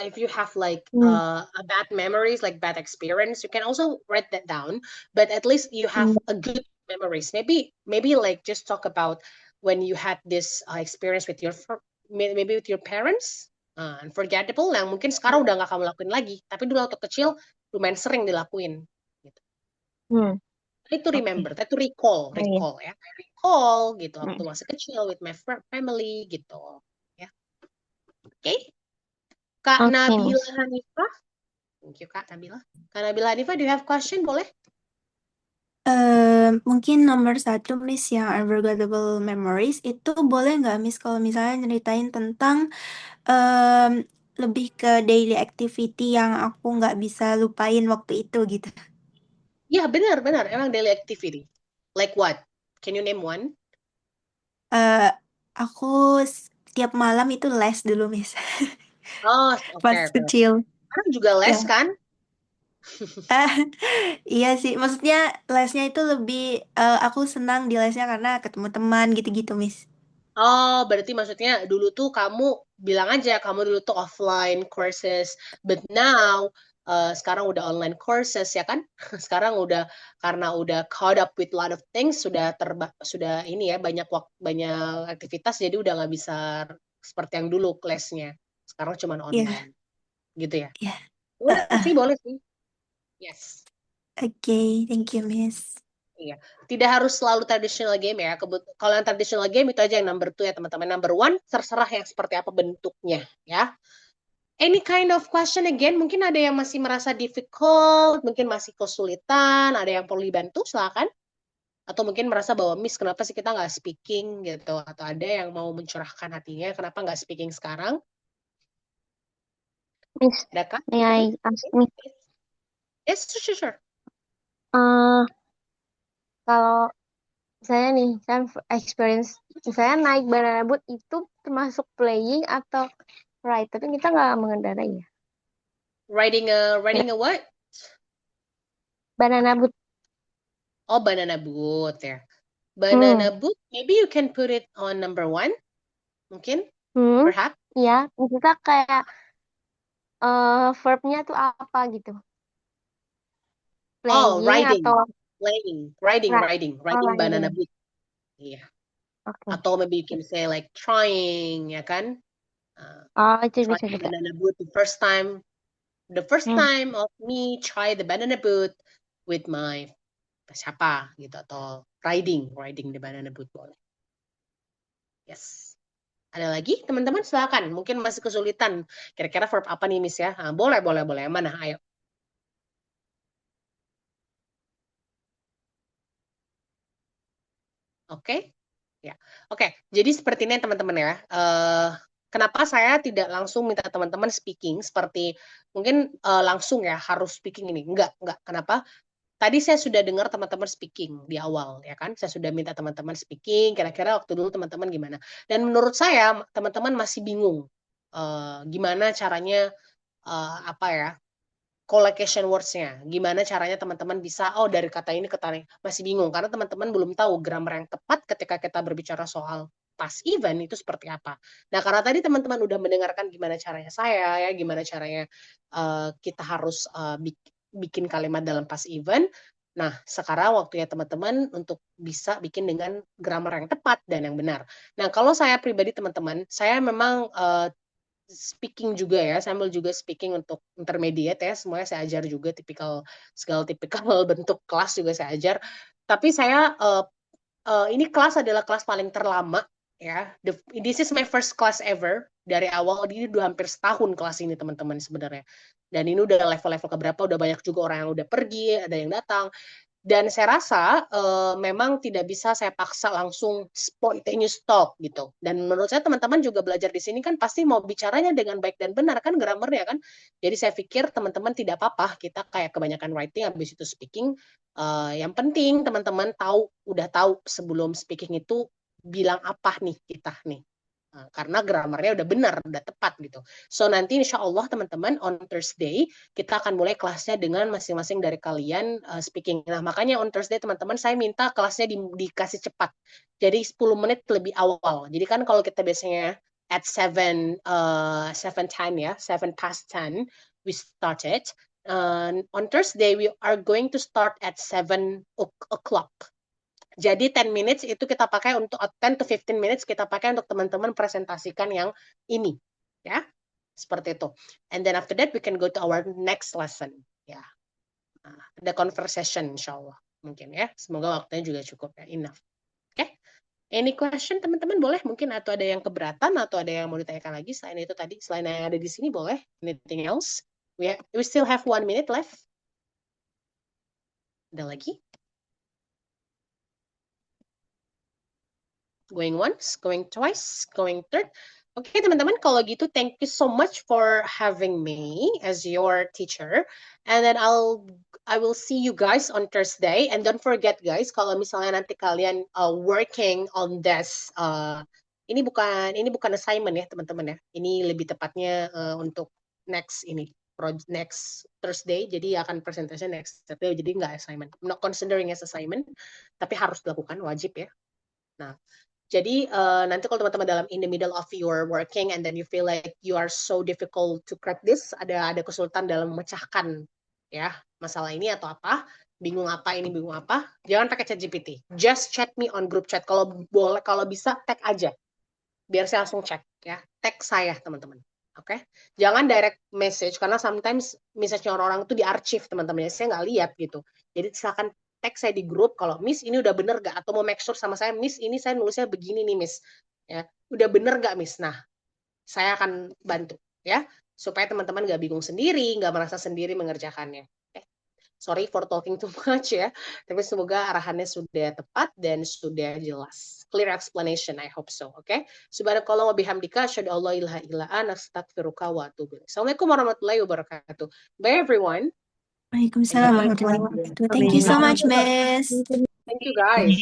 if you have like a bad memories, like bad experience, you can also write that down. But at least you have a good memories. Maybe like just talk about when you had this experience with maybe with your parents, unforgettable yang mungkin sekarang udah nggak kamu lakuin lagi, tapi dulu waktu kecil lumayan sering dilakuin. Gitu. Try to remember, try to recall ya, recall gitu waktu masih kecil with my family gitu. Oke. Kak Nabila Hanifah. Thank you, Kak Nabila. Kak Nabila Hanifah, do you have question? Boleh? Mungkin nomor 1, Miss, yang unforgettable memories, itu boleh nggak, Miss, kalau misalnya nyeritain tentang lebih ke daily activity yang aku nggak bisa lupain waktu itu gitu. Ya, benar. Emang daily activity. Like what? Can you name one? Aku tiap malam itu les dulu, Miss. Oh, Pas oke. kecil. Sekarang juga les Ya. kan? Iya sih, maksudnya lesnya itu lebih aku senang di lesnya karena ketemu teman gitu-gitu, Miss. Oh, berarti maksudnya dulu tuh kamu bilang aja kamu dulu tuh offline courses, but now sekarang udah online courses ya kan? Sekarang udah karena udah caught up with lot of things, sudah ini ya banyak aktivitas, jadi udah nggak bisa seperti yang dulu kelasnya. Sekarang cuma online, gitu ya? Iya. Boleh sih. Yes. Oke, thank you, Miss. Iya, tidak harus selalu traditional game ya. Kalau yang traditional game itu aja yang number 2 ya teman-teman. Number 1 terserah yang seperti apa bentuknya ya. Any kind of question again, mungkin ada yang masih merasa difficult, mungkin masih kesulitan, ada yang perlu dibantu, silakan. Atau mungkin merasa bahwa Miss kenapa sih kita nggak speaking gitu. Atau ada yang mau mencurahkan hatinya, kenapa nggak speaking sekarang? Miss, Adakah? may I ask Miss? Yes, sure. Kalau saya nih, saya experience, saya naik banana boat itu termasuk playing atau ride, tapi kita nggak mengendarai ya. Riding a what? Banana boat. Oh, banana boat ya. Banana boat, maybe you can put it on number 1, mungkin, perhaps. Iya, kita kayak verbnya tuh apa gitu. Playing riding. atau Riding banana boat. Iya. Okay. Atau maybe you can say like trying, ya kan? Itu bisa juga. Banana boat the first time of me try the banana boat with my siapa gitu, atau riding the banana boat boleh. Yes. Ada lagi teman-teman, silakan. Mungkin masih kesulitan. Kira-kira verb apa nih Miss ya? Boleh. Yang mana? Ayo. Oke. Ya. Oke. Jadi seperti ini teman-teman ya. Kenapa saya tidak langsung minta teman-teman speaking seperti mungkin langsung ya harus speaking ini? Enggak. Kenapa? Tadi saya sudah dengar teman-teman speaking di awal ya kan. Saya sudah minta teman-teman speaking. Kira-kira waktu dulu teman-teman gimana? Dan menurut saya teman-teman masih bingung gimana caranya apa ya? collocation words-nya. Gimana caranya teman-teman bisa, oh dari kata ini ke kata ini, masih bingung karena teman-teman belum tahu grammar yang tepat ketika kita berbicara soal past even itu seperti apa. Nah, karena tadi teman-teman udah mendengarkan gimana caranya saya ya, gimana caranya kita harus bikin kalimat dalam past even. Nah, sekarang waktunya teman-teman untuk bisa bikin dengan grammar yang tepat dan yang benar. Nah, kalau saya pribadi teman-teman, saya memang speaking juga ya, sambil juga speaking untuk intermediate ya, semuanya saya ajar juga segala tipikal bentuk kelas juga saya ajar. Tapi saya ini kelas adalah kelas paling terlama ya. This is my first class ever dari awal, ini udah hampir setahun kelas ini teman-teman sebenarnya. Dan ini udah level-level keberapa, udah banyak juga orang yang udah pergi, ada yang datang. Dan saya rasa memang tidak bisa saya paksa langsung spontaneous talk gitu. Dan menurut saya teman-teman juga belajar di sini kan pasti mau bicaranya dengan baik dan benar kan grammarnya kan. Jadi saya pikir teman-teman tidak apa-apa kita kayak kebanyakan writing habis itu speaking. Yang penting teman-teman udah tahu sebelum speaking itu bilang apa nih kita nih. Karena grammarnya udah benar, udah tepat gitu. So nanti insya Allah teman-teman on Thursday kita akan mulai kelasnya dengan masing-masing dari kalian speaking. Nah makanya on Thursday teman-teman saya minta kelasnya dikasih cepat. Jadi 10 menit lebih awal. Jadi kan kalau kita biasanya at 7:10 ya, 7 past 10 we started. On Thursday we are going to start at 7 o'clock. Jadi 10 minutes itu kita pakai untuk 10 to 15 minutes kita pakai untuk teman-teman presentasikan yang ini, ya. Seperti itu. And then after that we can go to our next lesson, ya. The conversation insyaallah mungkin ya. Semoga waktunya juga cukup ya, enough. Oke. Okay? Any question teman-teman boleh mungkin atau ada yang keberatan atau ada yang mau ditanyakan lagi selain itu tadi, selain yang ada di sini boleh. Anything else? We still have 1 minute left. Ada lagi? Going once, going twice, going third. Oke, teman-teman, kalau gitu thank you so much for having me as your teacher. And then I will see you guys on Thursday. And don't forget guys, kalau misalnya nanti kalian working on this, ini bukan assignment ya, teman-teman ya. Ini lebih tepatnya untuk next Thursday, jadi akan presentasi next Thursday, jadi nggak assignment. I'm not considering as assignment, tapi harus dilakukan, wajib ya. Nah, jadi nanti kalau teman-teman dalam in the middle of your working and then you feel like you are so difficult to crack this, ada kesulitan dalam memecahkan ya masalah ini atau apa, bingung apa, jangan pakai ChatGPT. Just chat me on group chat. Kalau boleh, kalau bisa tag aja. Biar saya langsung cek ya. Tag saya teman-teman. Oke? Jangan direct message karena sometimes message orang-orang itu diarsip teman-teman. Saya nggak lihat gitu. Jadi silakan tag saya di grup kalau Miss ini udah bener gak, atau mau make sure sama saya Miss ini saya nulisnya begini nih Miss ya, udah bener gak Miss. Nah saya akan bantu ya supaya teman-teman gak bingung sendiri, gak merasa sendiri mengerjakannya. Sorry for talking too much ya, tapi semoga arahannya sudah tepat dan sudah jelas. Clear explanation, I hope so. Okay? Subhanakallah wa bihamdika asyhadu an la ilaha illa anta astaghfiruka wa atubu ilaik. Assalamualaikum warahmatullahi wabarakatuh. Bye everyone. Waalaikumsalam warahmatullahi wabarakatuh. Thank you so much, Miss. Thank you guys.